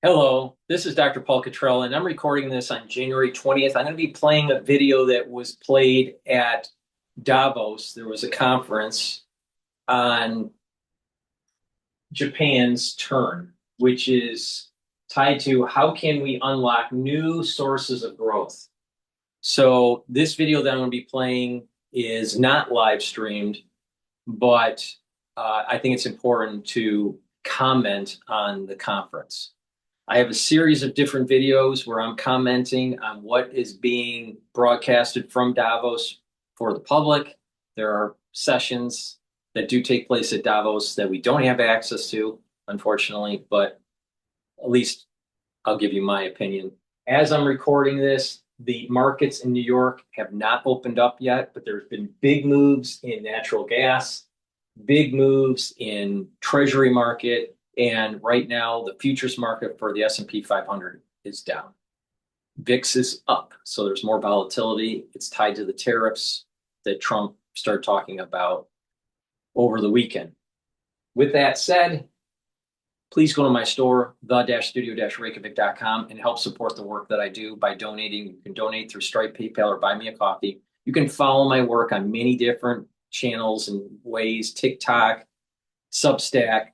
Hello, this is Dr. Paul Cottrell, and I'm recording this on January 20th. I'm going to be playing a video that was played at Davos. There was a conference on Japan's turn, which is tied to how can we unlock new sources of growth. So this video that I'm going to be playing is not live streamed, but I think it's important to comment on the conference. I have a series of different videos where I'm commenting on what is being broadcasted from Davos for the public. There are sessions that do take place at Davos that we don't have access to, unfortunately, but at least I'll give you my opinion. As I'm recording this, the markets in New York have not opened up yet, but there's been big moves in natural gas, big moves in treasury market. And right now, the futures market for the S&P 500 is down. VIX is up, so there's more volatility. It's tied to the tariffs that Trump started talking about over the weekend. With that said, please go to my store, the-studio-reykjavik.com, and help support the work that I do by donating. You can donate through Stripe, PayPal, or buy me a coffee. You can follow my work on many different channels and ways: TikTok, Substack,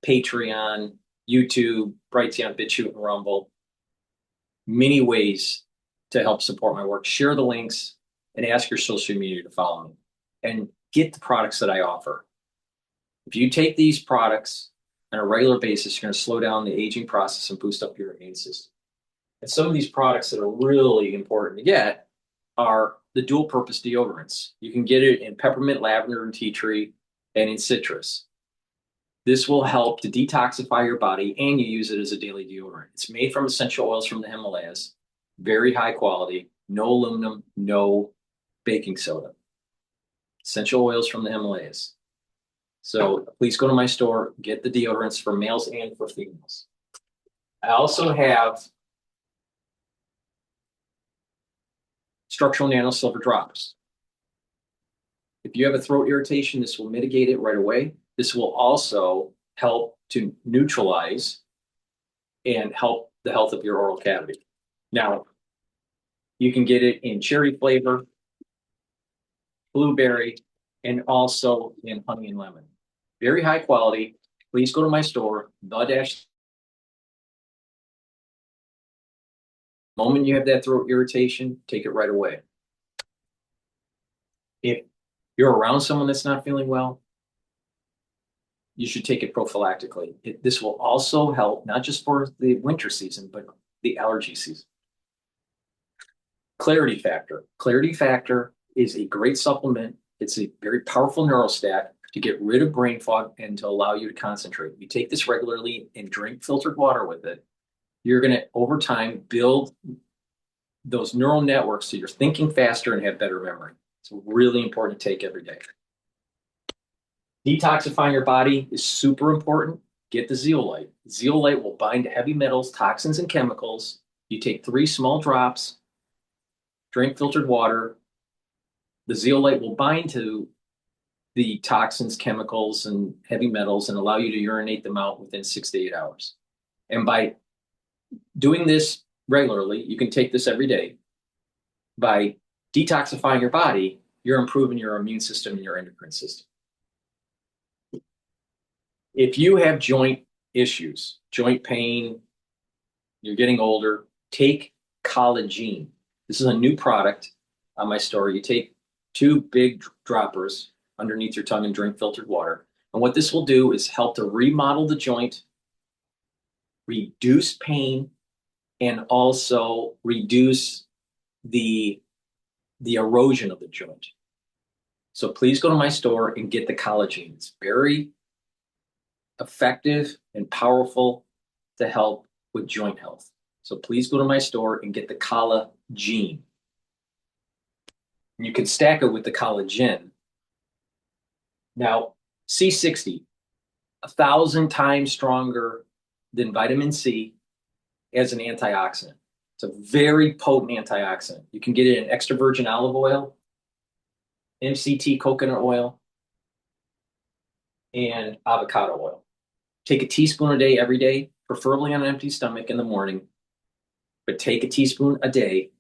Patreon, YouTube, Brighteon, Bitchute, and Rumble. Many ways to help support my work. Share the links and ask your social media to follow me and get the products that I offer. If you take these products on a regular basis, you're going to slow down the aging process and boost up your immune system. And some of these products that are really important to get are the dual purpose deodorants. You can get it in peppermint, lavender, and tea tree, and in citrus. This will help to detoxify your body, and you use it as a daily deodorant. It's made from essential oils from the Himalayas, very high quality, no aluminum, no baking soda. Essential oils from the Himalayas. So please go to my store, get the deodorants for males and for females. I also have structural nano silver drops. If you have a throat irritation, this will mitigate it right away. This will also help to neutralize and help the health of your oral cavity. Now, you can get it in cherry flavor, blueberry, and also in honey and lemon. Very high quality. Please go to my store, the moment you have that throat irritation, take it right away. If you're around someone that's not feeling well, you should take it prophylactically. This will also help not just for the winter season, but the allergy season. Clarity Factor. Clarity Factor is a great supplement. It's a very powerful neurostat to get rid of brain fog and to allow you to concentrate. You take this regularly and drink filtered water with it. You're going to, over time, build those neural networks so you're thinking faster and have better memory. It's really important to take every day. Detoxifying your body is super important. Get the zeolite. Zeolite will bind to heavy metals, toxins, and chemicals. You take 3 small drops, drink filtered water. The zeolite will bind to the toxins, chemicals, and heavy metals and allow you to urinate them out within 6 to 8 hours. And by doing this regularly, you can take this every day. By detoxifying your body, you're improving your immune system and your endocrine system. If you have joint issues, joint pain, you're getting older, take collagen. This is a new product on my store. You take 2 big droppers underneath your tongue and drink filtered water. And what this will do is help to remodel the joint, reduce pain, and also reduce the erosion of the joint. So please go to my store and get the collagen. It's very effective and powerful to help with joint health. So please go to my store and get the collagen. You can stack it with the collagen. Now, C60, 1,000 times stronger than vitamin C as an antioxidant. It's a very potent antioxidant. You can get it in extra virgin olive oil, MCT coconut oil, and avocado oil. Take a teaspoon a day every day preferably on an empty stomach in the morning, but take a teaspoon a day.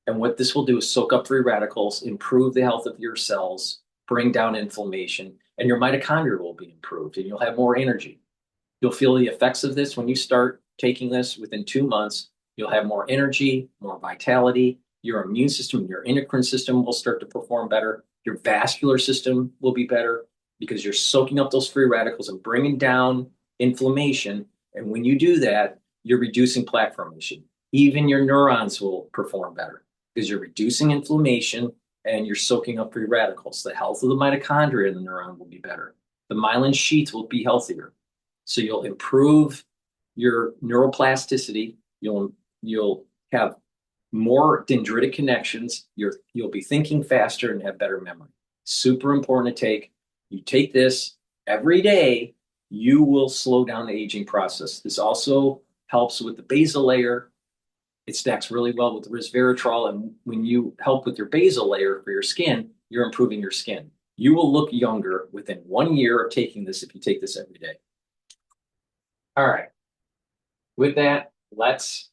And what this will do is soak up free radicals, improve the health of your cells, bring down inflammation, and your mitochondria will be improved and you'll have more energy. You'll feel the effects of this when you start taking this within 2 months. You'll have more energy, more vitality. Your immune system, your endocrine system will start to perform better. Your vascular system will be better because you're soaking up those free radicals and bringing down inflammation. And when you do that, you're reducing plaque formation. Even your neurons will perform better because you're reducing inflammation and you're soaking up free radicals. The health of the mitochondria in the neuron will be better. The myelin sheath will be healthier. So you'll improve your neuroplasticity. You'll have more dendritic connections. You'll be thinking faster and have better memory. Super important to take. You take this every day, you will slow down the aging process. This also helps with the basal layer. It stacks really well with the resveratrol. And when you help with your basal layer for your skin, you're improving your skin. You will look younger within 1 year of taking this if you take this every day. All right. With that, let's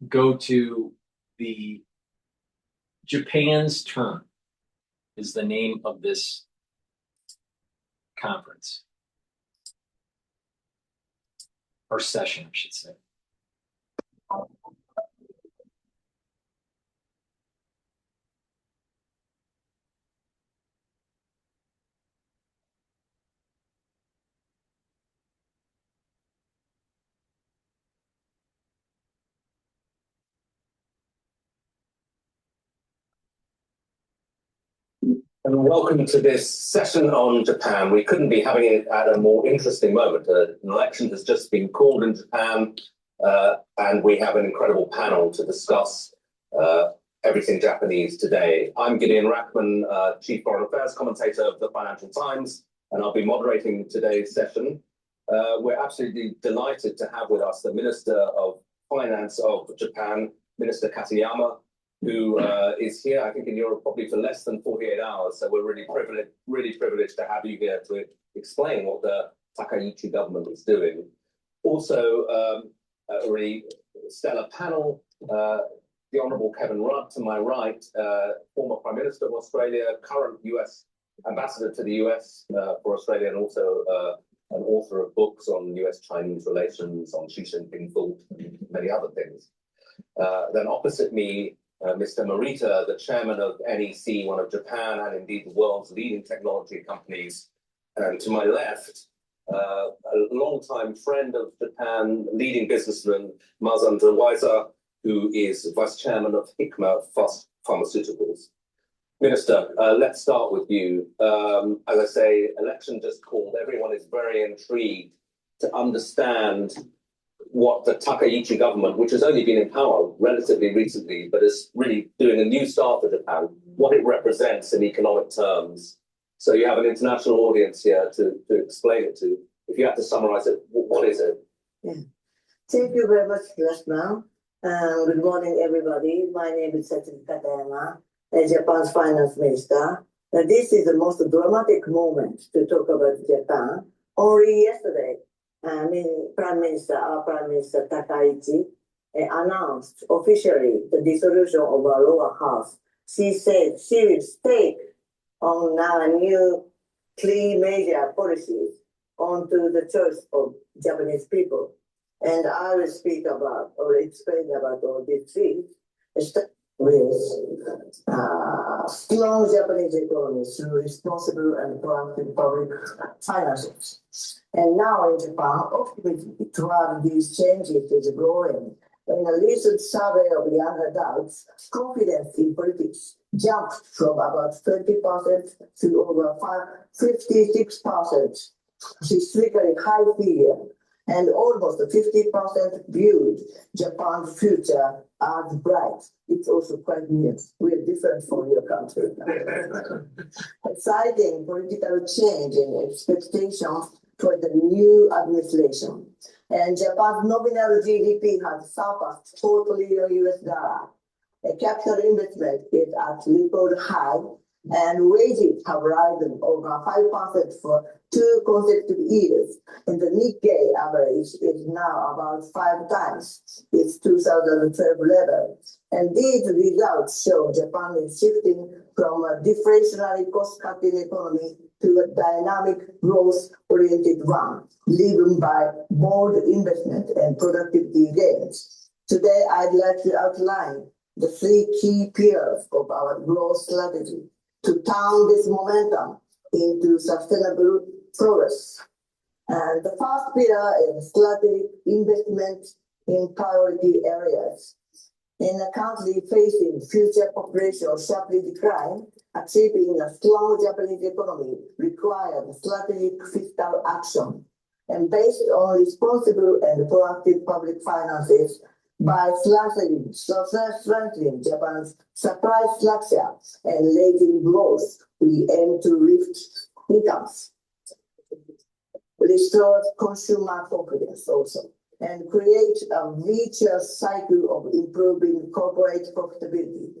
go to the Japan's Turn is the name of this conference. Or session, I should say. And welcome to this session on Japan. We couldn't be having it at a more interesting moment. An election has just been called in Japan, and we have an incredible panel to discuss everything Japanese today. I'm Gideon Rachman, Chief Foreign Affairs Commentator of the Financial Times, and I'll be moderating today's session. We're absolutely delighted to have with us the Minister of Finance of Japan, Minister Katayama, who is here, I think, in Europe probably for less than 48 hours. So we're really privileged to have you here to explain what the Takaichi government is doing. Also, a really stellar panel. The Honourable Kevin Rudd to my right, former Prime Minister of Australia, current US Ambassador to the US for Australia, and also an author of books on US-Chinese relations, on Xi Jinping thought, and many other things. Then opposite me, Mr. Morita, the chairman of NEC, one of Japan and indeed the world's leading technology companies. And to my left, a longtime friend of Japan, leading businessman, Mazandra Weiser, who is vice chairman of Hikma Pharmaceuticals. Minister, let's start with you. As I say, election just called. Everyone is very intrigued to understand what the Takaichi government, which has only been in power relatively recently, but is really doing a new start for Japan, what it represents in economic terms. So you have an international audience here to explain it to. If you had to summarize it, what is it? Yeah. Thank you very much, Rashma. Good morning, everybody. My name is Sachin Katayama, Japan's finance minister. This is the most dramatic moment to talk about Japan. Only yesterday, our Prime Minister Takaichi announced officially the dissolution of our lower house. She said she will stake on our new 3 major policies onto the choice of Japanese people. And I will speak about or explain about all these things with strong Japanese economy through responsible and proactive public finances. And now in Japan, optimism toward these changes is growing. In a recent survey of young adults, confidence in politics jumped from about 20% to over 56%, historically high figure. And almost 50% viewed Japan's future as bright. It's also quite new. We're different from your country. Exciting political change and expectations for the new administration. And Japan's nominal GDP has surpassed $4 trillion US. Capital investment is at record high, and wages have risen over 5% for 2 consecutive years, and the Nikkei average is now about 5 times its 2012 level. And these results show Japan is shifting from a deflationary cost-cutting economy to a dynamic growth-oriented one, driven by bold investment and productivity gains. Today, I'd like to outline the 3 key pillars of our growth strategy to turn this momentum into sustainable progress. And the first pillar is strategic investment in priority areas. In a country facing future population sharply decline, achieving a strong Japanese economy requires strategic fiscal action. And based on responsible and proactive public finances, by strengthening Japan's supply structure and raising growth, we aim to lift incomes, restore consumer confidence also, and create a virtuous cycle of improving corporate profitability.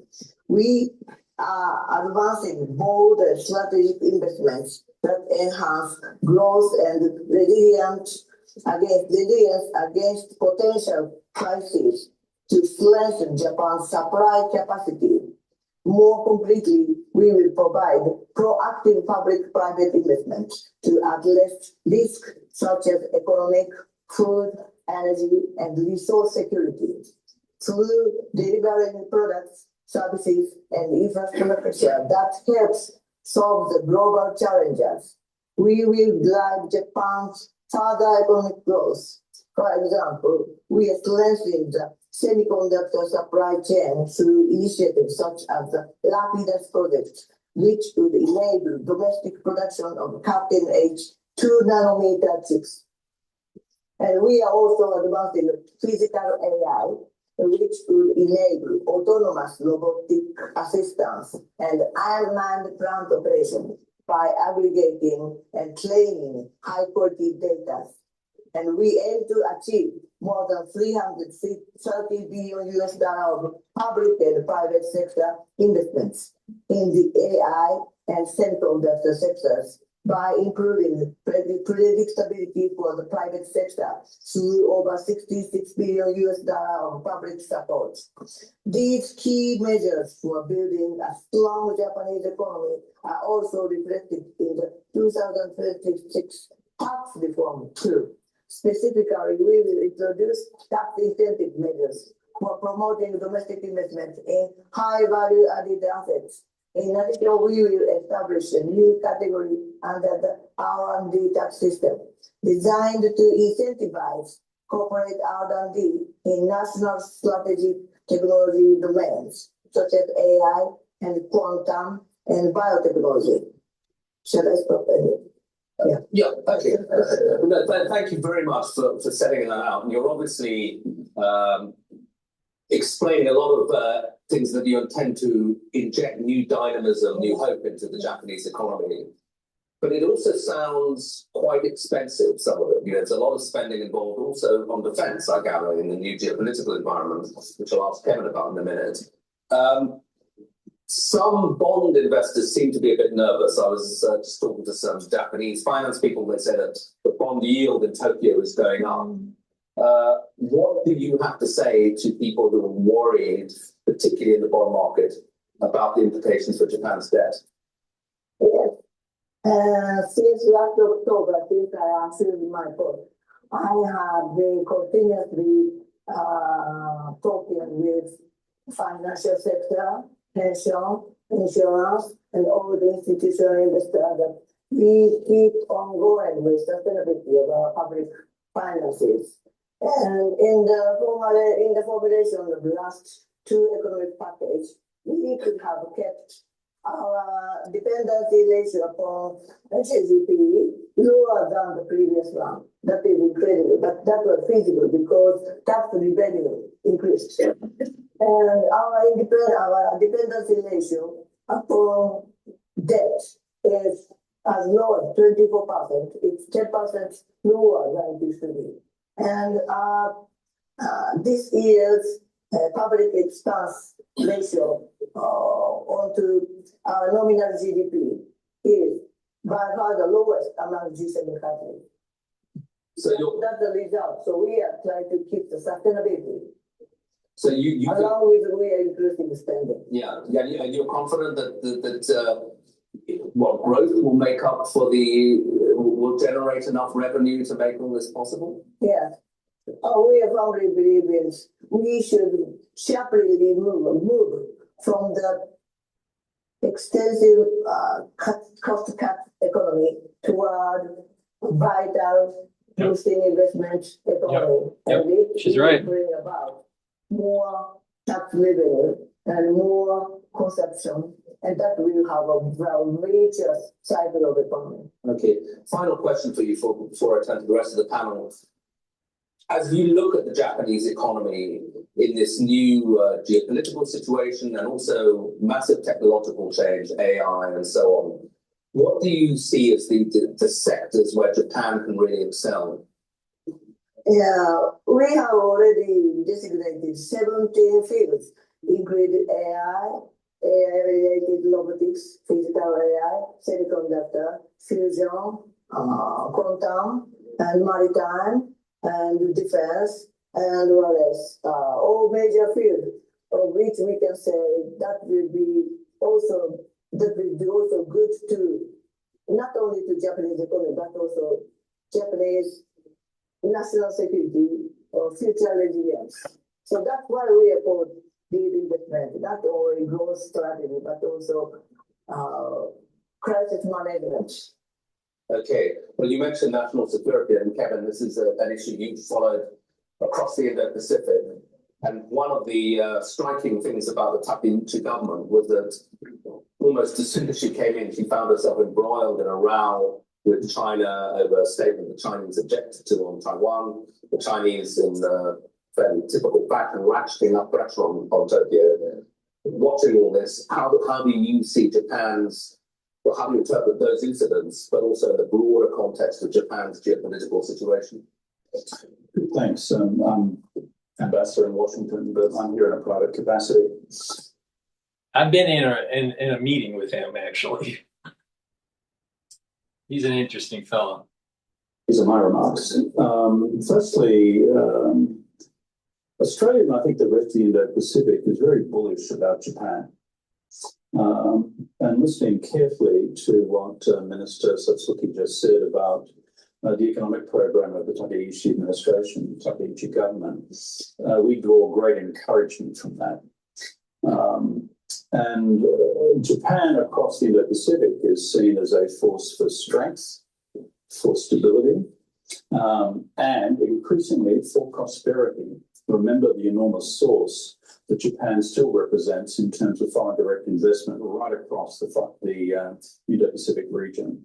We are advancing bold strategic investments that enhance growth and resilience against potential crises to strengthen Japan's supply capacity. More completely, we will provide proactive public-private investment to address risks such as economic, food, energy, and resource security. Through delivering products, services, and infrastructure that helps solve the global challenges, we will drive Japan's further economic growth. For example, we are strengthening the semiconductor supply chain through initiatives such as the Rapidus project, which would enable domestic production of cutting-edge 2-nanometer chips. And we are also advancing physical AI, which will enable autonomous robotic assistance and unmanned plant operation by aggregating and training high-quality data. And we aim to achieve more than $330 billion of public and private sector investments in the AI and semiconductor sectors by improving predictability for the private sector through over $66 billion of public support. These key measures for building a strong Japanese economy are also reflected in the 2026 tax reform too. Specifically, we will introduce tax incentive measures for promoting domestic investment in high value-added assets. In addition, we will establish a new category under the R&D tax system designed to incentivize corporate R&D in national strategic technology domains such as AI and quantum and biotechnology. Shall I stop there? Yeah, okay. Thank you very much for setting that out. And you're obviously explaining a lot of things that you intend to inject new dynamism, new hope into the Japanese economy. But it also sounds quite expensive, some of it. You know, there's a lot of spending involved also on defense, I gather, in the new geopolitical environment, which I'll ask Kevin about in a minute. Some bond investors seem to be a bit nervous. I was just talking to some Japanese finance people. They said that the bond yield in Tokyo is going up. What do you have to say to people who are worried, particularly in the bond market, about the implications for Japan's debt? Yes. Since last October, since I answered my post, I have been continuously talking with financial sector, pension, insurance, and all the institutional investors that we keep on going with sustainability of our public finances. And in the formulation of the last 2 economic package, we could have kept our dependency ratio upon GDP lower than the previous one. That is incredible, but that was feasible because tax revenue increased. And our dependency ratio upon debt is as low as 24%. It's 10% lower than it used to be. And this year's public expense ratio onto our nominal GDP is by far the lowest among G7 countries. So That's the result. So we are trying to keep the sustainability you along with we are increasing spending. and you're confident that growth will make up for will generate enough revenue to make all this possible? Yes. We firmly believe we should sharply move from the extensive cost cut economy toward vital boosting investment economy. Yep. And She's right. Bring about more tax revenue and more consumption, and that will have a major cycle of economy. Okay. Final question for you before I turn to the rest of the panel. As you look at the Japanese economy in this new geopolitical situation and also massive technological change, AI and so on, what do you see as the sectors where Japan can really excel? Yeah, we have already designated 17 fields, including AI, AI-related robotics, physical AI, semiconductor, fusion, quantum, and maritime, and defense, and what else? All major fields of which we can say that will be also good to not only to Japanese economy but also Japanese national security or future resilience. So that's why we support these investment, not only growth strategy but also crisis management. Okay. Well, you mentioned national security, and Kevin, this is an issue you've followed across the Indo-Pacific. And one of the striking things about the Takeuchi government was that almost as soon as she came in, she found herself embroiled in a row with China over a statement the Chinese objected to on Taiwan. The Chinese, in fairly typical fashion, ratcheting up pressure on Tokyo. Watching all this, how do you see Japan's, well, how do you interpret those incidents, but also the broader context of Japan's geopolitical situation? Thanks. I'm ambassador in Washington, but I'm here in a private capacity. I've been in a meeting with him, actually. He's an interesting fellow. These are my remarks. Firstly, Australia, and I think the rest of the Indo-Pacific, is very bullish about Japan. And listening carefully to what Minister Satsuki just said about the economic program of the Takeuchi administration, the Takeuchi government, we draw great encouragement from that. And Japan across the Indo-Pacific is seen as a force for strength, for stability, and increasingly for prosperity. Remember the enormous source that Japan still represents in terms of foreign direct investment right across the Indo-Pacific region.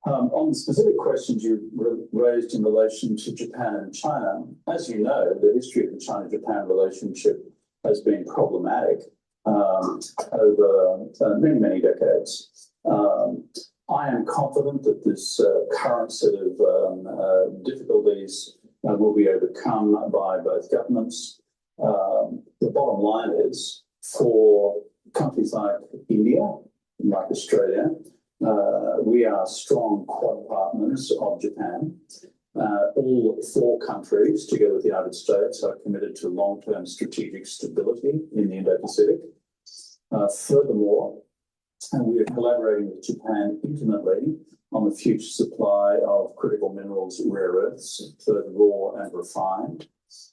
On the specific questions you raised in relation to Japan and China, as you know, the history of the China-Japan relationship has been problematic over many, many decades. I am confident that this current set of difficulties will be overcome by both governments. The bottom line is, for countries like India, like Australia, we are strong Quad partners of Japan. All four countries, together with the United States, are committed to long-term strategic stability in the Indo-Pacific. Furthermore, we are collaborating with Japan intimately on the future supply of critical minerals, rare earths, both raw and refined,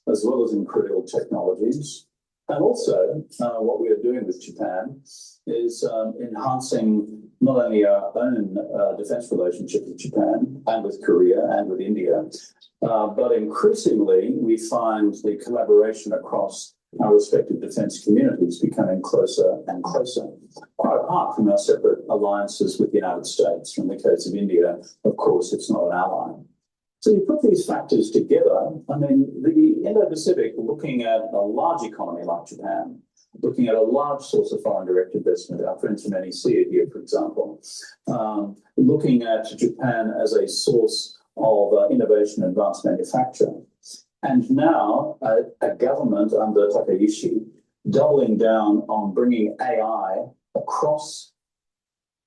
as well as in critical technologies. And also, what we are doing with Japan is enhancing not only our own defense relationship with Japan and with Korea and with India, but increasingly we find the collaboration across our respective defense communities becoming closer and closer, quite apart from our separate alliances with the United States. In the case of India, of course, it's not an ally. So you put these factors together, I mean, the Indo-Pacific, looking at a large economy like Japan, looking at a large source of foreign direct investment, our friends from NEC are here, for example, looking at Japan as a source of innovation and advanced manufacture. And now a government under Takeuchi doubling down on bringing AI across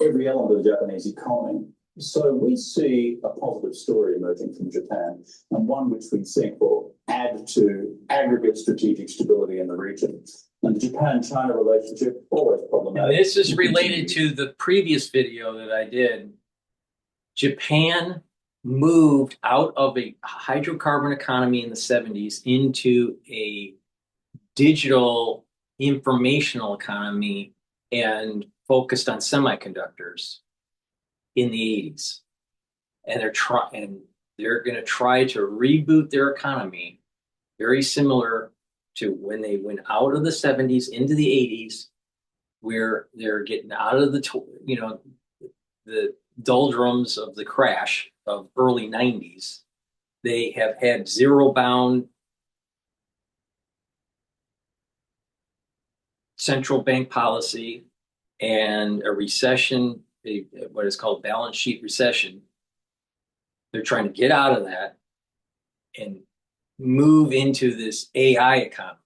every element of the Japanese economy. So we see a positive story emerging from Japan, and one which we think will add to aggregate strategic stability in the region. And the Japan-China relationship, always problematic. Now, this is related to the previous video that I did. Japan moved out of a hydrocarbon economy in the 70s into a digital informational economy and focused on semiconductors in the 80s. And they're going to try to reboot their economy very similar to when they went out of the 70s into the 80s, where they're getting out of the doldrums of the crash of early 90s. They have had zero-bound central bank policy and a recession, what is called balance sheet recession. They're trying to get out of that and move into this AI economy.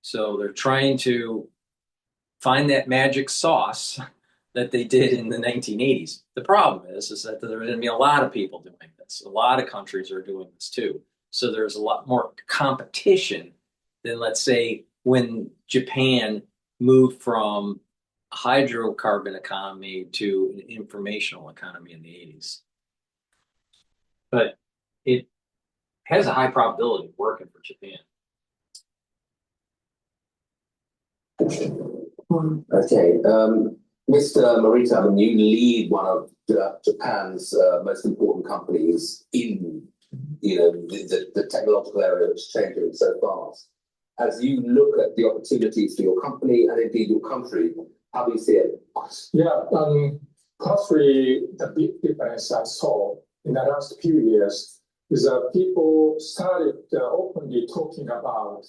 So they're trying to find that magic sauce that they did in the 1980s. The problem is that there are going to be a lot of people doing this. A lot of countries are doing this too. So there's a lot more competition than, let's say, when Japan moved from a hydrocarbon economy to an informational economy in the 80s. But it has a high probability of working for Japan. Okay, Mr. Morita, I mean, you lead one of Japan's most important companies in, the technological area that's changing so fast. As you look at the opportunities for your company and indeed your country, how do you see it? Yeah, possibly the big difference I saw in the last few years is that people started openly talking about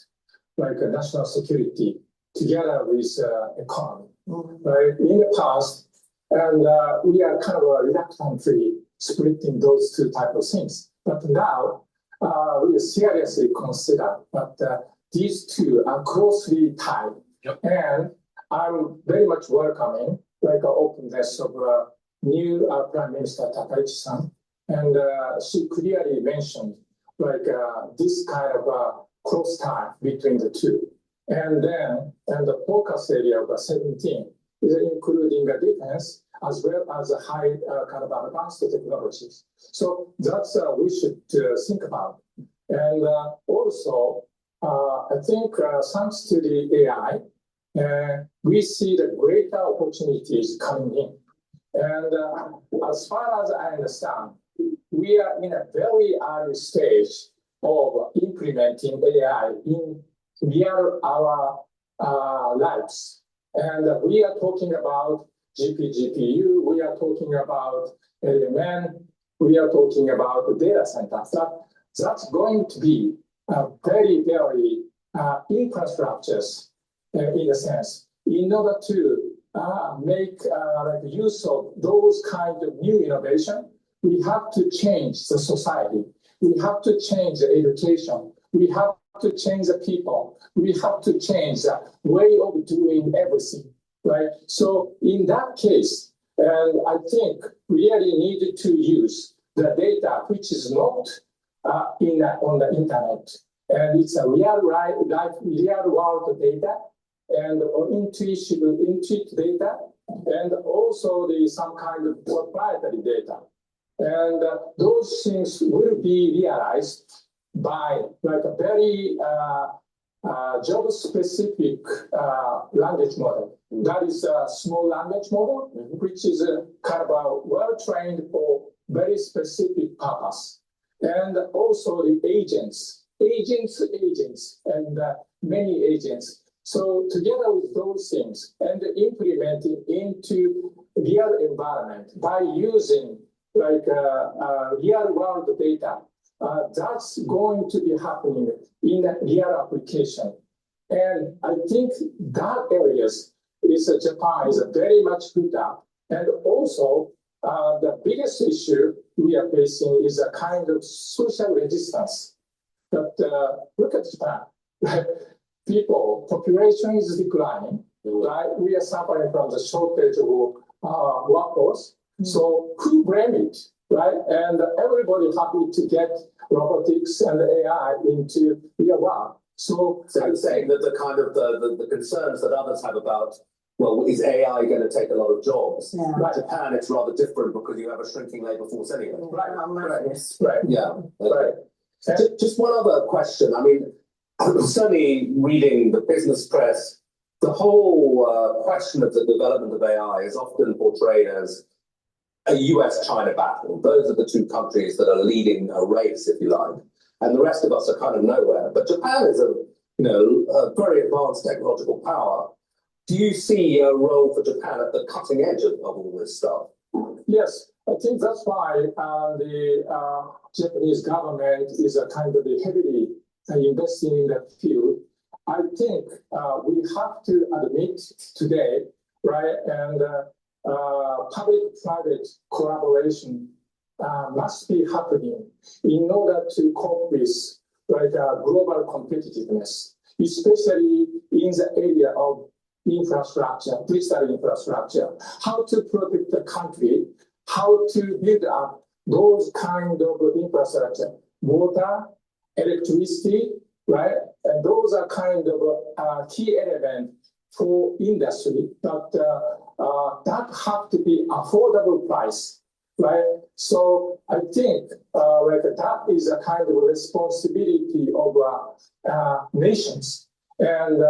national security together with economy. Right? In the past, and we are kind of reluctantly splitting those two type of things. But now we seriously consider that these two are closely tied. Yep. And I'm very much welcoming openness of new Prime Minister Takaichi-san. And she clearly mentioned this kind of close tie between the two. And then the focus area of 17 is including the defense as well as a high kind of advanced technologies. So that's we should think about. And also, I think thanks to the AI, we see the greater opportunities coming in. And as far as I understand, we are in a very early stage of implementing AI in our lives. And we are talking about GPU, we are talking about LMN, we are talking about data centers. That's going to be very, very infrastructures in a sense. In order to make use of those kind of new innovation, we have to change the society. We have to change the education. We have to change the people. We have to change the way of doing everything, right? So in that case, and I think we really needed to use the data which is not on the internet, and it's a real world data, and intuitive data, and also some kind of proprietary data. And those things will be realized by a very job-specific language model. That is a small language model, which is kind of well-trained for very specific purpose. And also the agents, and many agents. So together with those things and implementing into real environment by using real world data, that's going to be happening in a real application. And I think that areas is Japan is very much good at. And also the biggest issue we are facing is a kind of social resistance. But look at Japan. Population is declining. Right? We are suffering from the shortage of workforce. So who blame it, right? And everybody happy to get robotics and AI into real world. So you're saying that the kind of the concerns that others have about, well, is AI going to take a lot of jobs? Yeah. In Japan, it's rather different because you have a shrinking labor force anyway. Right. Right. Yeah. Okay. Just one other question. I mean, certainly reading the business press, the whole question of the development of AI is often portrayed as a US-China battle. Those are the two countries that are leading a race, if you like, and the rest of us are kind of nowhere. But Japan is a very advanced technological power. Do you see a role for Japan at the cutting edge of all this stuff? Yes, I think that's why the Japanese government is kind of heavily investing in that field. I think we have to admit today, right, and public-private collaboration must be happening in order to cope with global competitiveness, especially in the area of infrastructure, digital infrastructure, how to protect the country, how to build up those kind of infrastructure, water, electricity, right? And those are kind of key elements for industry, but that have to be affordable price, right? So I think that is a kind of responsibility of nations, and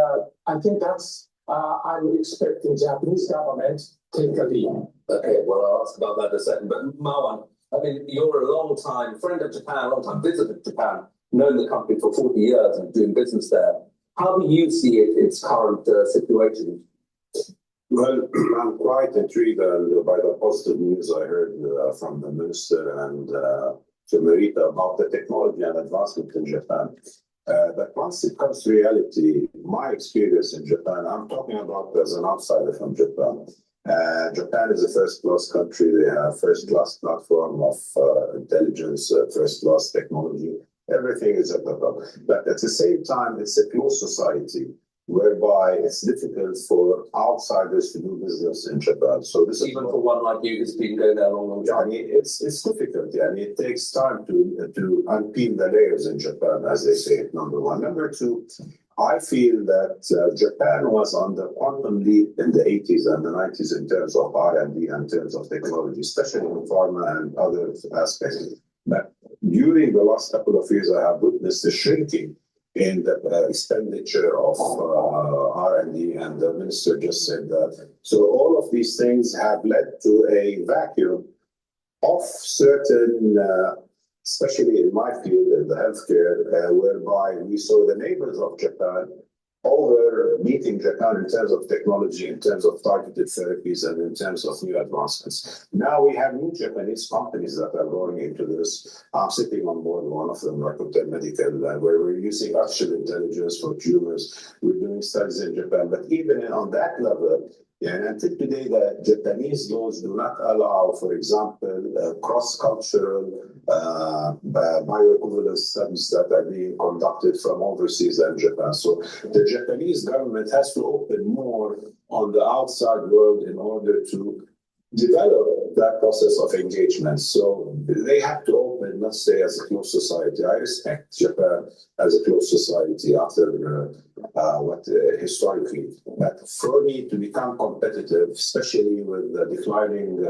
I think that's I'm expecting Japanese government take a lead. Okay, well, I'll ask about that in a second. But Marwan, I mean, you're a long-time friend of Japan, a long-time visitor to Japan, known the company for 40 years and doing business there. How do you see its current situation? Well, I'm quite intrigued by the positive news I heard from the minister and to Marita about the technology and advancement in Japan. But once it comes to reality, my experience in Japan, I'm talking about as an outsider from Japan. Japan is a first-class country. They have first-class platform of intelligence, first-class technology. Everything is at the top. But at the same time, it's a closed society whereby it's difficult for outsiders to do business in Japan. So this even for one like you who's been going there a long time. Yeah, it's difficult. Yeah, it takes time to unpeel the layers in Japan, as they say. Number one. Number two, I feel that Japan was on the quantum leap in the 80s and the 90s in terms of R&D and in terms of technology, especially in pharma and other aspects. But during the last couple of years, I have witnessed a shrinking in the expenditure of R&D, and the minister just said that. So all of these things have led to a vacuum of certain, especially in my field, in the healthcare, whereby we saw the neighbors of Japan over meeting Japan in terms of technology, in terms of targeted therapies, and in terms of new advancements. Now we have new Japanese companies that are going into this. I'm sitting on board one of them, Rakuten Medical, where we're using artificial intelligence for tumors. We're doing studies in Japan, but even on that level, and until today, the Japanese laws do not allow, for example, cross-cultural bioequivalence studies that are being conducted from overseas and Japan. So the Japanese government has to open more on the outside world in order to develop that process of engagement. So they have to open, let's say, as a closed society. I respect Japan as a closed society after historically. But for me to become competitive, especially with the declining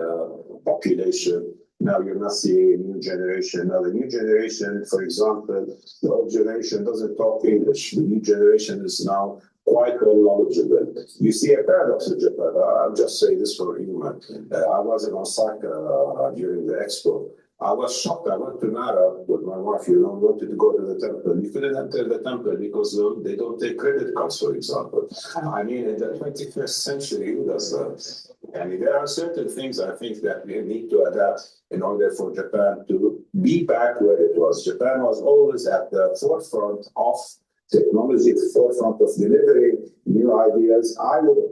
population, now you're not seeing a new generation. Now the new generation, for example, the old generation doesn't talk English. The new generation is now quite well knowledgeable. You see a paradox in Japan. I'll just say this for humor. I was in Osaka during the expo. I was shocked. I went to Nara with my wife, wanted to go to the temple. You couldn't enter the temple because they don't take credit cards, for example. I mean, in the 21st century, who does that? And there are certain things I think that we need to adapt in order for Japan to be back where it was. Japan was always at the forefront of technology, the forefront of delivering new ideas. I would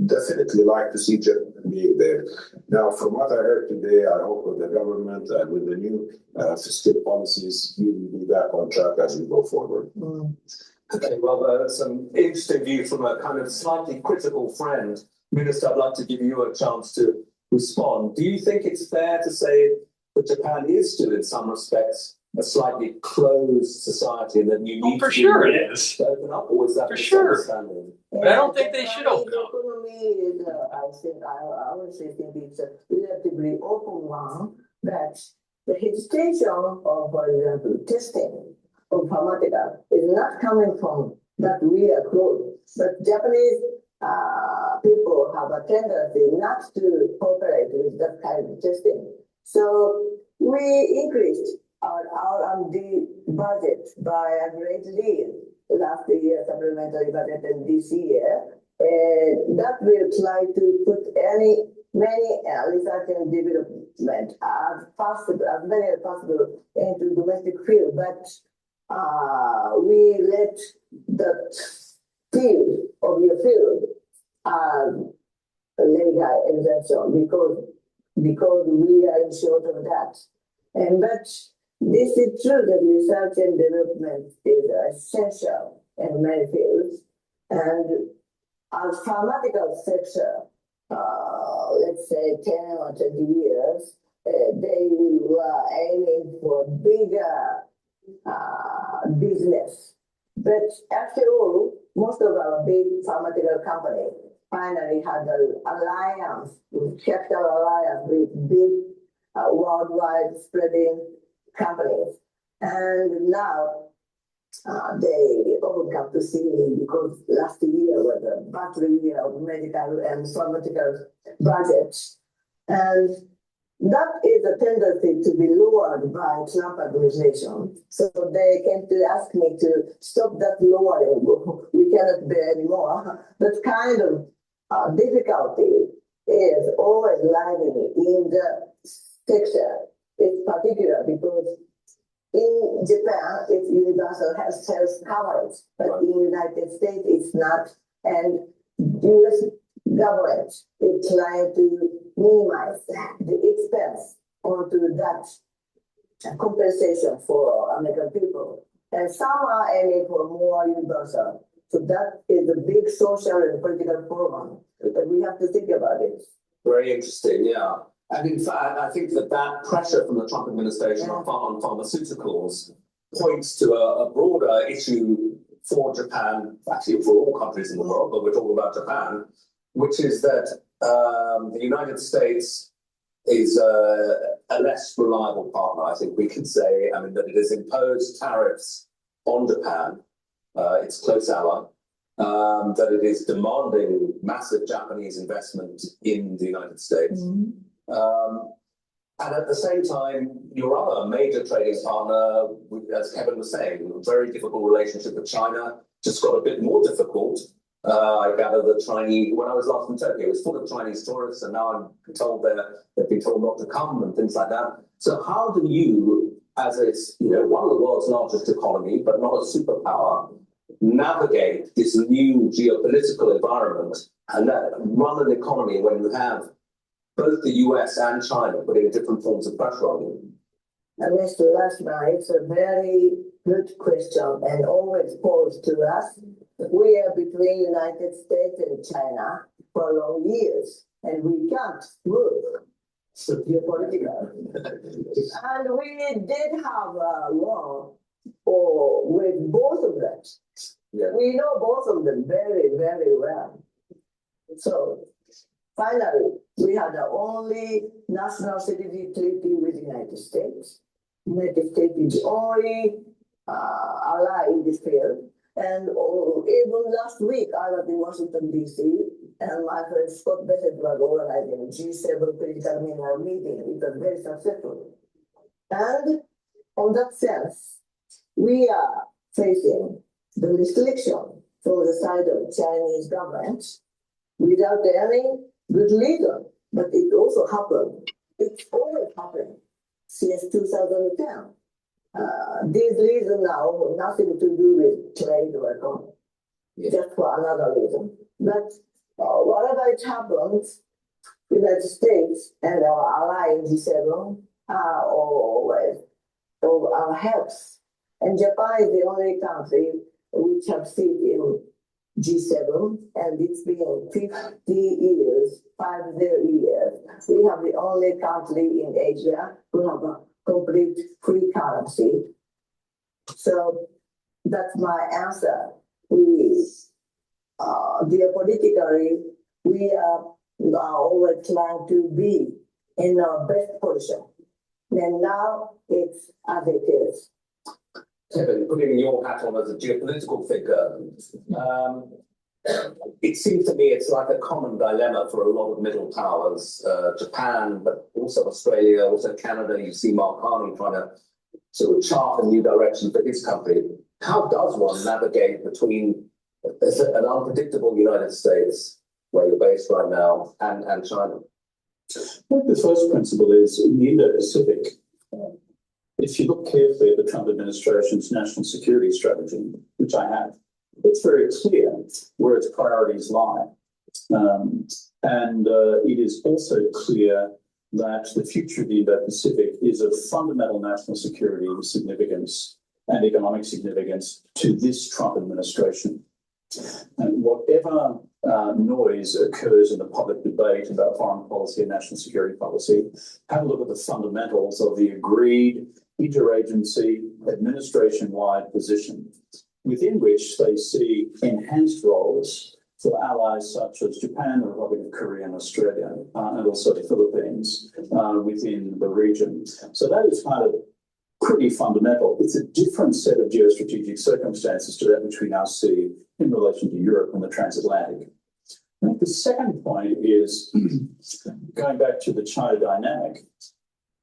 definitely like to see Japan being there. Now, from what I heard today, I hope with the government and with the new fiscal policies, we will be back on track as we go forward. Okay, well, some interesting views from a kind of slightly critical friend. Minister, I'd like to give you a chance to respond. Do you think it's fair to say that Japan is still, in some respects, a slightly closed society, and that you need for to sure it is. open up, or is that For sure. misunderstanding? But I don't think they should open up. Economy is, I would say, think it's a relatively open one, that the hesitation of, for example, testing of pharmaceuticals is not coming from that we are closed. But Japanese people have a tendency not to cooperate with that kind of testing. So we increased our R&D budget by a great deal last year, supplementary budget, and this year. That will try to put many research and development as possible, as many as possible into domestic field. But we let the field of your field legal exemption because we are in short of that. But this is true that research and development is essential in many fields. And our pharmaceutical sector, let's say 10 or 20 years, they were aiming for bigger business. But after all, most of our big pharmaceutical companies finally had an alliance, capital alliance with big worldwide spreading companies. And now they all come to see me because last year was a battery year of medical and pharmaceutical budgets. And that is a tendency to be lowered by Trump administration. So they came to ask me to stop that lowering. We cannot bear anymore. That kind of difficulty is always lying in the sector. It's particular because in Japan, it's universal health coverage, but in the United States, it's not. And U.S. government is trying to minimize the expense onto that compensation for American people. And some are aiming for more universal. So that is a big social and political problem. But we have to think about it. Very interesting, yeah. And in fact, I think that pressure from the Trump administration on pharmaceuticals points to a broader issue for Japan, actually for all countries in the world, but we're talking about Japan, which is that the United States is a less reliable partner, I think we can say. I mean, that it has imposed tariffs on Japan, its close ally, that it is demanding massive Japanese investment in the United States. And at the same time, your other major trading partner, as Kevin was saying, a very difficult relationship with China, just got a bit more difficult. I gather the Chinese, when I was last in Tokyo, it was full of Chinese tourists, and now I'm told they've been told not to come and things like that. So how do you, as it's one of the world's largest economy, but not a superpower, navigate this new geopolitical environment and run an economy when you have both the US and China putting different forms of pressure on you? Mr. Lashma, it's a very good question and always posed to us. We are between United States and China for long years, and we can't move. So geopolitical. And we did have a war with both of them. Yeah. We know both of them very, very well. So finally, we had the only national security treaty with the United States. United States is the only ally in this field. And even last week, I was in Washington, D.C., and my friend Scott Bessett was organizing a G7 critical mineral meeting. It was very successful. And on that sense, we are facing the restriction from the side of the Chinese government without any good reason. But it also happened. It's always happened since 2010. These reasons now have nothing to do with trade or economy, just for another reason. But whatever it happens, the United States and our ally in G7 are always of our helps. And Japan is the only country which have seat in G7, and it's been 50 years 50 years, we have the only country in Asia who have a complete free currency. So that's my answer. We, geopolitically, we are always trying to be in our best position. And now it's as it is. Kevin, putting your hat on as a geopolitical figure, it seems to me it's like a common dilemma for a lot of middle powers, Japan, but also Australia, also Canada. You see Mark Carney trying to sort of chart a new direction for his country. How does one navigate between an unpredictable United States, where you're based right now, and China? I think the first principle is in the Indo-Pacific. If you look carefully at the Trump administration's national security strategy, which I have, it's very clear where its priorities lie. It is also clear that the future of the Indo-Pacific is of fundamental national security significance and economic significance to this Trump administration. And whatever noise occurs in the public debate about foreign policy and national security policy, have a look at the fundamentals of the agreed interagency administration-wide position, within which they see enhanced roles for allies such as Japan, the Republic of Korea, and Australia, and also the Philippines within the region. So that is kind of pretty fundamental. It's a different set of geostrategic circumstances to that which we now see in relation to Europe and the transatlantic. I think the second point is, going back to the China dynamic,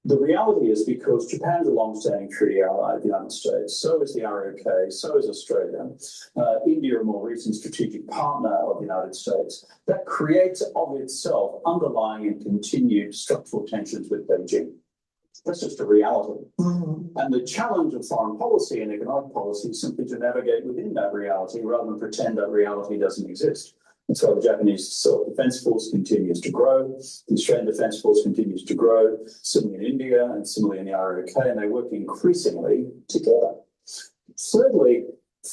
the reality is because Japan is a long-standing treaty ally of the United States, so is the ROK, so is Australia, India, a more recent strategic partner of the United States, that creates of itself underlying and continued structural tensions with Beijing. That's just a reality. Mm-hmm. And the challenge of foreign policy and economic policy is simply to navigate within that reality rather than pretend that reality doesn't exist. And so the Japanese self-defense force continues to grow, the Australian defense force continues to grow, similarly in India and similarly in the ROK, and they work increasingly together. Thirdly,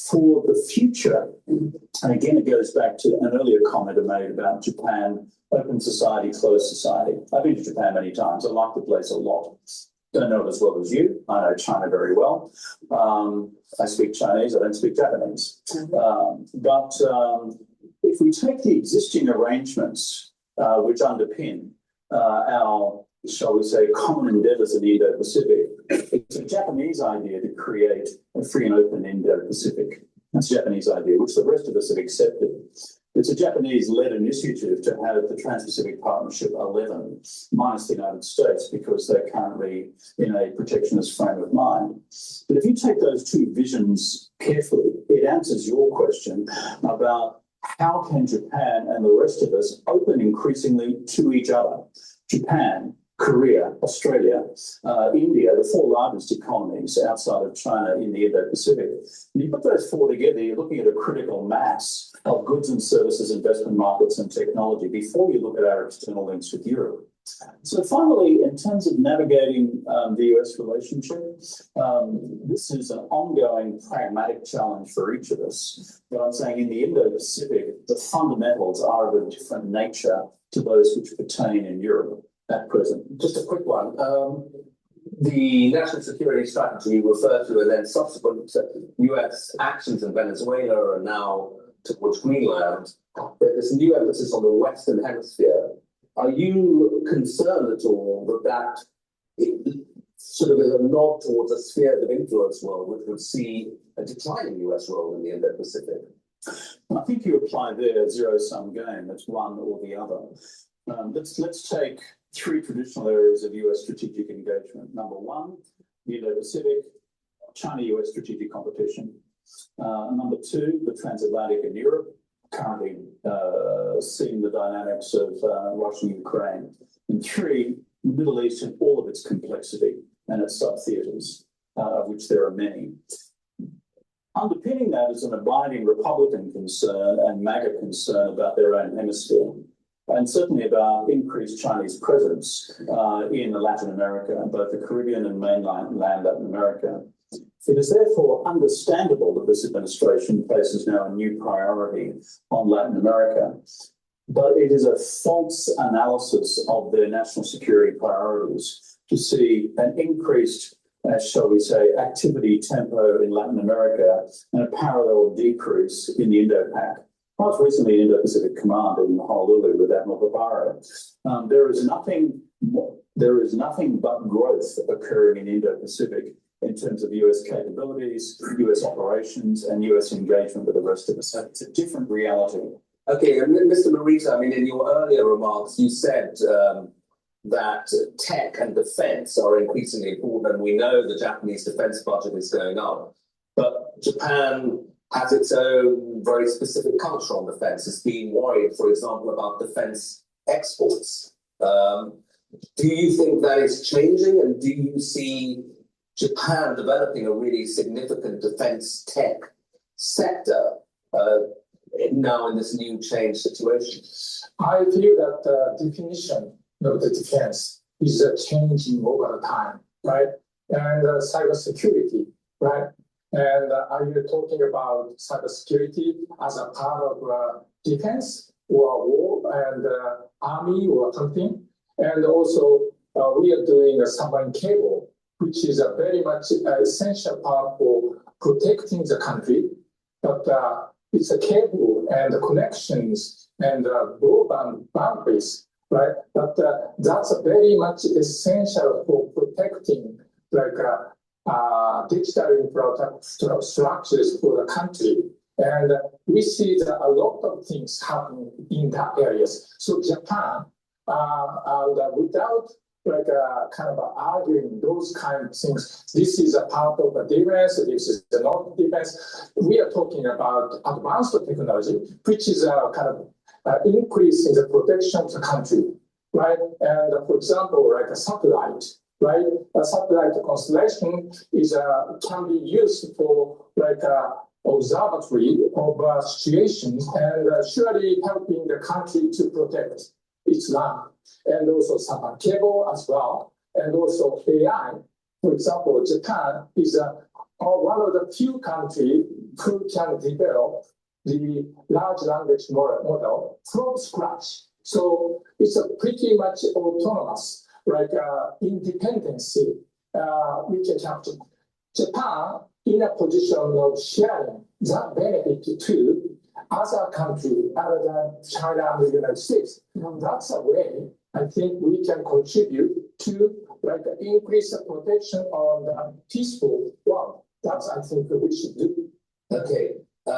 for the future, and again, it goes back to an earlier comment I made about Japan, open society, closed society. I've been to Japan many times. I like the place a lot. Don't know it as well as you. I know China very well. I speak Chinese. I don't speak Japanese. If we take the existing arrangements which underpin our, shall we say, common endeavours in the Indo-Pacific, it's a Japanese idea to create a free and open Indo-Pacific. That's a Japanese idea, which the rest of us have accepted. It's a Japanese-led initiative to have the Trans-Pacific Partnership 11, minus the United States, because they're currently in a protectionist frame of mind. But if you take those two visions carefully, it answers your question about how can Japan and the rest of us open increasingly to each other? Japan, Korea, Australia, India, the four largest economies outside of China in the Indo-Pacific. When you put those four together, you're looking at a critical mass of goods and services, investment markets and technology before you look at our external links with Europe. So finally, in terms of navigating the US relationship, this is an ongoing pragmatic challenge for each of us. But I'm saying in the Indo-Pacific, the fundamentals are of a different nature to those which pertain in Europe at present. Just a quick one. The national security strategy you referred to and then subsequent US actions in Venezuela and now towards Greenland, there's a new emphasis on the Western Hemisphere. Are you concerned at all that it sort of is a nod towards a sphere of influence world which would see a declining US role in the Indo-Pacific? I think you apply there a zero-sum game. That's one or the other. Let's take three traditional areas of US strategic engagement. Number one, the Indo-Pacific, China-US strategic competition. Number two, the transatlantic and Europe, currently seeing the dynamics of Russia and Ukraine. And three, the Middle East and all of its complexity and its sub-theatres, of which there are many. Underpinning that is an abiding Republican concern and MAGA concern about their own hemisphere, and certainly about increased Chinese presence in Latin America, both the Caribbean and mainland Latin America. It is therefore understandable that this administration places now a new priority on Latin America. but it is a false analysis of their national security priorities to see an increased, shall we say, activity tempo in Latin America and a parallel decrease in the Indo-Pac. I was recently in Indo-Pacific Command in Honolulu with Admiral Paparo. There is nothing but growth occurring in Indo-Pacific in terms of US capabilities, US operations, and US engagement with the rest of us. So it's a different reality. Okay, and Mr. Morita, I mean, in your earlier remarks, you said that tech and defense are increasingly important, and we know the Japanese defense budget is going up. But Japan has its own very specific culture on defense. It's being worried, for example, about defense exports. Do you think that is changing, and do you see Japan developing a really significant defense tech sector now in this new change situation? I feel that the definition of the defense is changing over time, right? And cybersecurity, right? And are you talking about cybersecurity as a part of defense or war and army or something? And also, we are doing a submarine cable, which is a very much essential part for protecting the country. But it's a cable and the connections and broadband boundaries, right? But that's very much essential for protecting digital infrastructures for the country. And we see that a lot of things happen in that areas. So Japan, without kind of arguing those kind of things, this is a part of the defense, this is not defense. We are talking about advanced technology, which is a kind of increase in the protection of the country, right? And for example, like a satellite, right? A satellite constellation is can be used for observatory of situations and surely helping the country to protect its land. And also submarine cable as well, and also AI. For example, Japan is one of the few countries who can develop the large language model from scratch. So it's a pretty much autonomous, independency we can capture. Japan in a position of sharing that benefit to other countries other than China and the United States. That's a way I think we can contribute to increase the protection on the peaceful world. That's I think we should do. Okay. I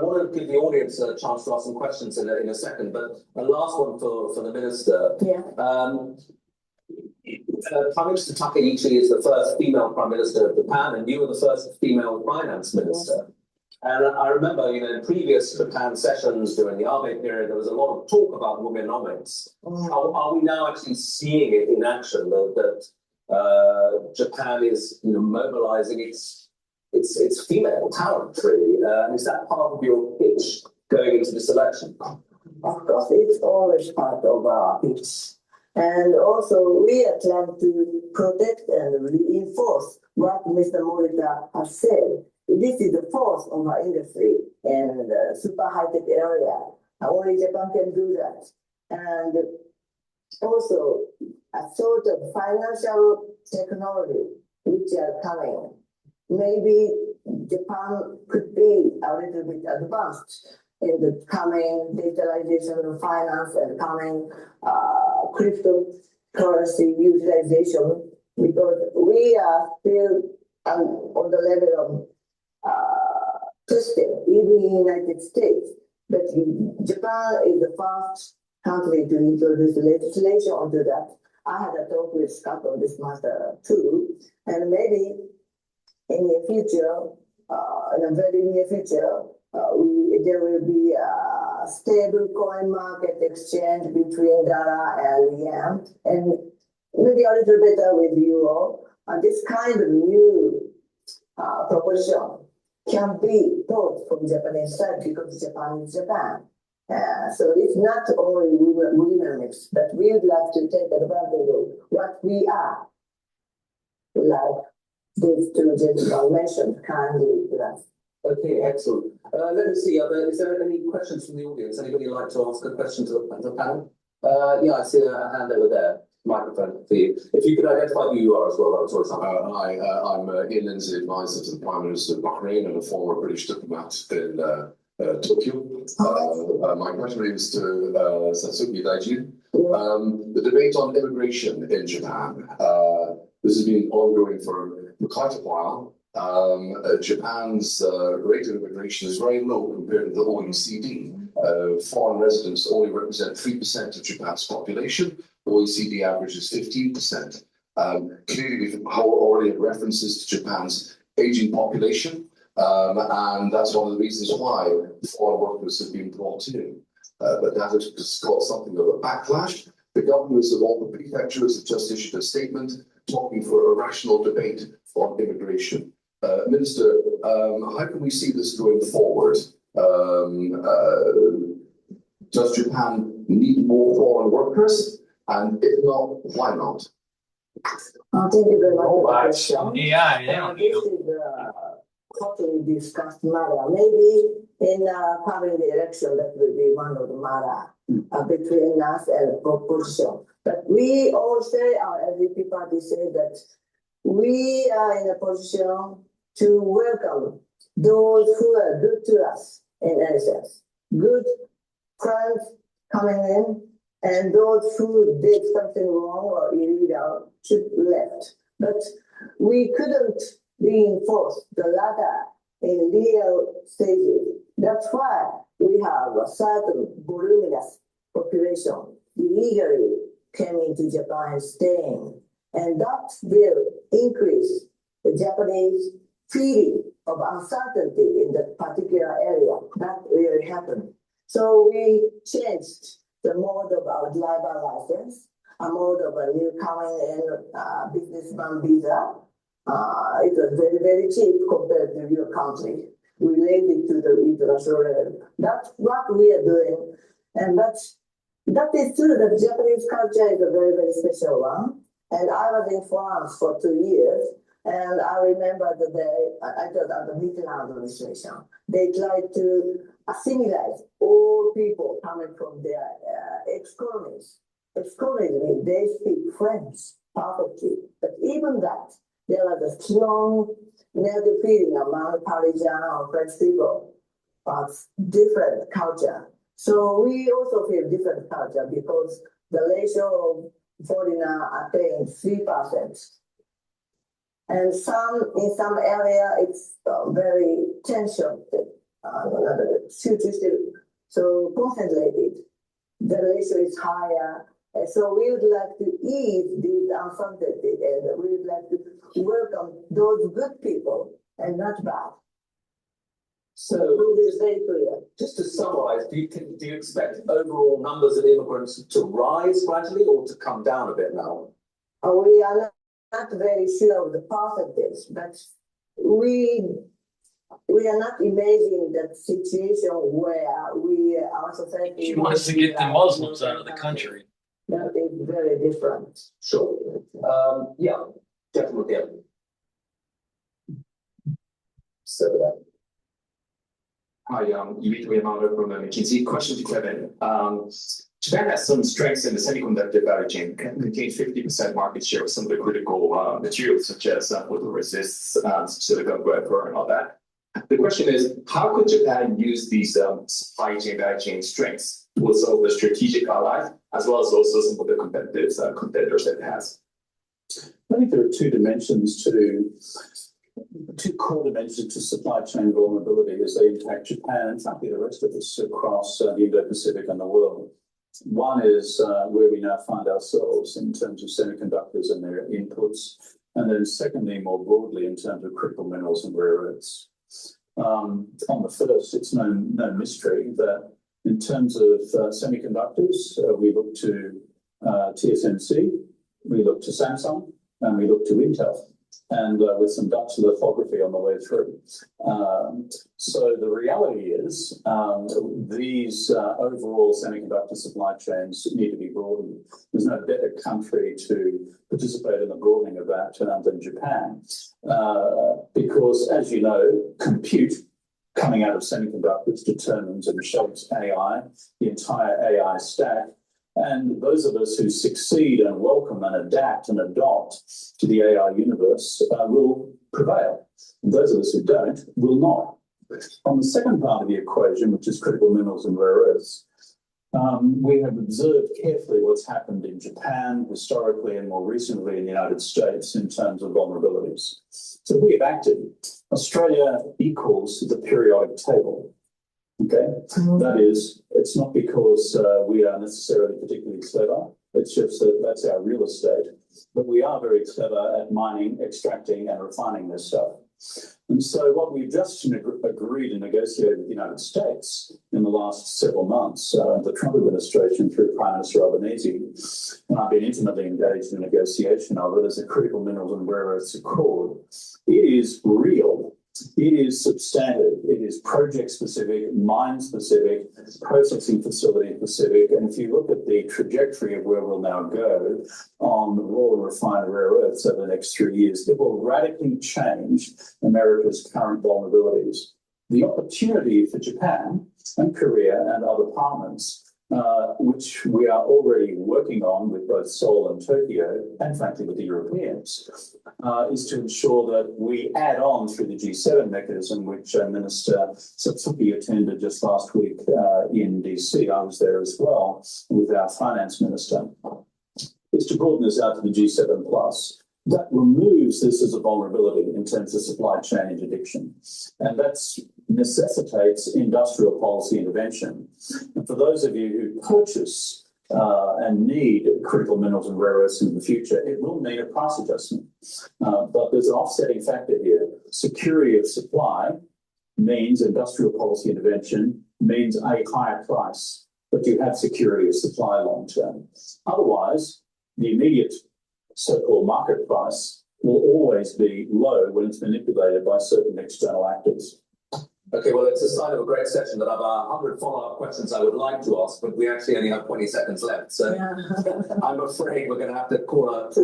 want to give the audience a chance to ask some questions in a second, but a last one for the minister. Yeah. Prime Minister Takaichi is the first female Prime Minister of Japan, and you were the first female Finance Minister. And I remember, in previous Japan sessions during the Abe period, there was a lot of talk about womenomics. Are we now actually seeing it in action, that Japan is mobilizing its female talent, really? Is that part of your pitch going into this election? Of course, it's always part of our pitch. And also, we are trying to protect and reinforce what Mr. Morita has said. This is the force of our industry and super high-tech area. Only Japan can do that. And also, a sort of financial technology which are coming. Maybe Japan could be a little bit advanced in the coming digitalization of finance and coming cryptocurrency utilization, because we are still on the level of testing, even in the United States. But Japan is the first country to introduce legislation onto that. I had a talk with Scott on this matter too, and maybe in the future, in a very near future, there will be a stable coin market exchange between dollar and yen, and maybe a little better with euro. And this kind of new proposition can be taught from Japanese side because Japan is Japan. So it's not only womenomics, but we would like to take advantage of what we are, like these two gentlemen mentioned kindly to us. Okay, excellent. Let me see. Is there any questions from the audience? Anybody like to ask a question to the panel? Yeah, I see a hand over there. Microphone for you. If you could identify who you are as well, that was always something. Hi, I'm Ian Lindsay, advisor to the Prime Minister of Bahrain and a former British diplomat in Tokyo. My question is to Satsuki Daiji. The debate on immigration in Japan. This has been ongoing for quite a while. Japan's rate of immigration is very low compared to the OECD. Foreign residents only represent 3% of Japan's population. The OECD average is 15%. Clearly, we've already had references to Japan's aging population, and that's one of the reasons why foreign workers have been brought in. But that has caused something of a backlash. The governors of all the prefectures have just issued a statement talking for a rational debate on immigration. Minister, how can we see this going forward? Does Japan need more foreign workers? And if not, why not? Thank you very much. Robots, AI, This is a hotly discussed matter. Maybe in having the election, that will be one of the matter between us and opposition. But we all say, our LDP party say that we are in a position to welcome those who are good to us in any sense. Good friends coming in, and those who did something wrong or illegal should left. But we couldn't reinforce the latter in real stages. That's why we have a certain voluminous population illegally came into Japan and staying. And that will increase the Japanese feeling of uncertainty in that particular area. That really happened. So we changed the mode of our driver license, a mode of a new coming in businessman visa. It was very, very cheap compared to your country, related to the international level. That's what we are doing. And that is true that Japanese culture is a very, very special one. And I was in France for 2 years. And I remember the day I thought of the Mitterrand administration. They tried to assimilate all people coming from their ex-colonies. Ex-colonies mean they speak French perfectly. But even that, there was a strong negative feeling among Parisian or French people of different culture. So we also feel different culture because the ratio of foreigner attained 3%. And in some area, it's very tension, so concentrated. The ratio is higher. And so we would like to ease this uncertainty, and we would like to welcome those good people and not bad. So It is very clear. just to summarize, do you expect overall numbers of immigrants to rise gradually or to come down a bit now? We are not very sure of the percentage, but we are not imagining that situation where our society. She wants to get the Muslims out of the country. That is very different. Sure. Yeah, gentlemen, yeah. So Hi, Ep20 from McKinsey. Question to Kevin. Japan has some strengths in the semiconductor value chain, contains 50% market share of some of the critical materials, such as photoresists, silicon wafer, and all that. The question is, how could Japan use these supply chain value chain strengths with some of the strategic allies, as well as also some of the competitors that it has? I think there are two core dimensions to supply chain vulnerability as they impact Japan and frankly the rest of us across the Indo-Pacific and the world. One is where we now find ourselves in terms of semiconductors and their inputs, and then secondly, more broadly, in terms of critical minerals and rare earths. On the first, it's no mystery that in terms of semiconductors, we look to TSMC, we look to Samsung, and we look to Intel, and with some Dutch lithography on the way through. So the reality is these overall semiconductor supply chains need to be broadened. There's no better country to participate in the broadening of that than Japan, because as you know, compute coming out of semiconductors determines and shapes AI, the entire AI stack. And those of us who succeed and welcome and adapt and adopt to the AI universe will prevail. And those of us who don't will not. On the second part of the equation, which is critical minerals and rare earths, we have observed carefully what's happened in Japan historically and more recently in the United States in terms of vulnerabilities. So we have acted. Australia equals the periodic table. Okay, that is, it's not because we are necessarily particularly clever. It's just that that's our real estate. But we are very clever at mining, extracting, and refining this stuff. And so what we've just agreed and negotiated with the United States in the last several months, the Trump administration through Prime Minister Albanese, and I've been intimately engaged in the negotiation of it as a critical minerals and rare earths accord. It is real. It is substantive. It is project specific, mine specific, processing facility specific. And if you look at the trajectory of where we'll now go on raw and refined rare earths over the next 3 years, it will radically change America's current vulnerabilities. The opportunity for Japan and Korea and other partners, which we are already working on with both Seoul and Tokyo, and frankly with the Europeans, is to ensure that we add on through the G7 mechanism, which Minister Satsuki attended just last week in DC. I was there as well with our finance minister, is to broaden this out to the G7 plus. That removes this as a vulnerability in terms of supply chain interdiction. And that necessitates industrial policy intervention. And for those of you who purchase and need critical minerals and rare earths in the future, it will need a price adjustment. But there's an offsetting factor here. Security of supply means industrial policy intervention, means a higher price, but you have security of supply long term. Otherwise, the immediate so-called market price will always be low when it's manipulated by certain external actors. Okay, well, it's a sign of a great session that I've 100 follow-up questions I would like to ask, but we actually only have 20 seconds left. So I'm afraid we're going to have to call it.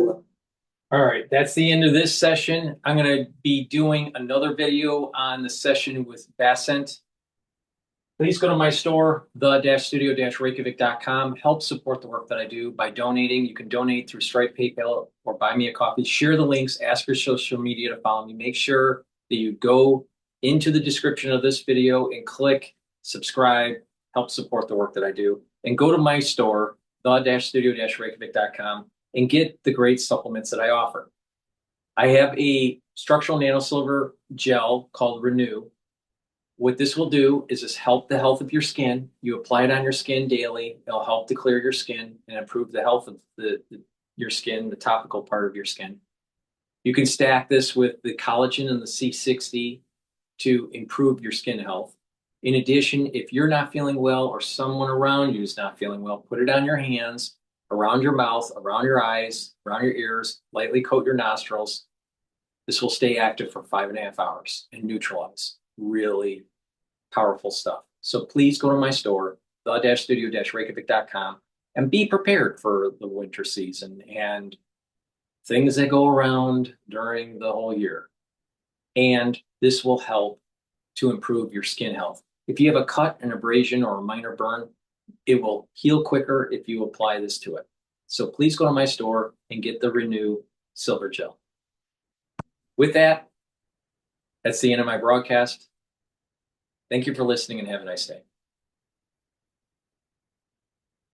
All right, that's the end of this session. I'm going to be doing another video on the session with Basent. Please go to my store, the-studio-reykjavik.com. Help support the work that I do by donating. You can donate through Stripe, PayPal, or buy me a coffee. Share the links. Ask your social media to follow me. Make sure that you go into the description of this video and click subscribe. Help support the work that I do. And go to my store, the-studio-reykjavik.com, and get the great supplements that I offer. I have a structural nanosilver gel called Renew. What this will do is just help the health of your skin. You apply it on your skin daily. It'll help to clear your skin and improve the health of your skin, the topical part of your skin. You can stack this with the collagen and the C60 to improve your skin health. In addition, if you're not feeling well or someone around you is not feeling well, put it on your hands, around your mouth, around your eyes, around your ears, lightly coat your nostrils. This will stay active for 5.5 hours and neutralize. Really powerful stuff. So please go to my store, the-studio-reykjavik.com, and be prepared for the winter season and things that go around during the whole year. And this will help to improve your skin health. If you have a cut, an abrasion, or a minor burn, it will heal quicker if you apply this to it. So please go to my store and get the Renew Silver Gel. With that, that's the end of my broadcast. Thank you for listening and have a nice day.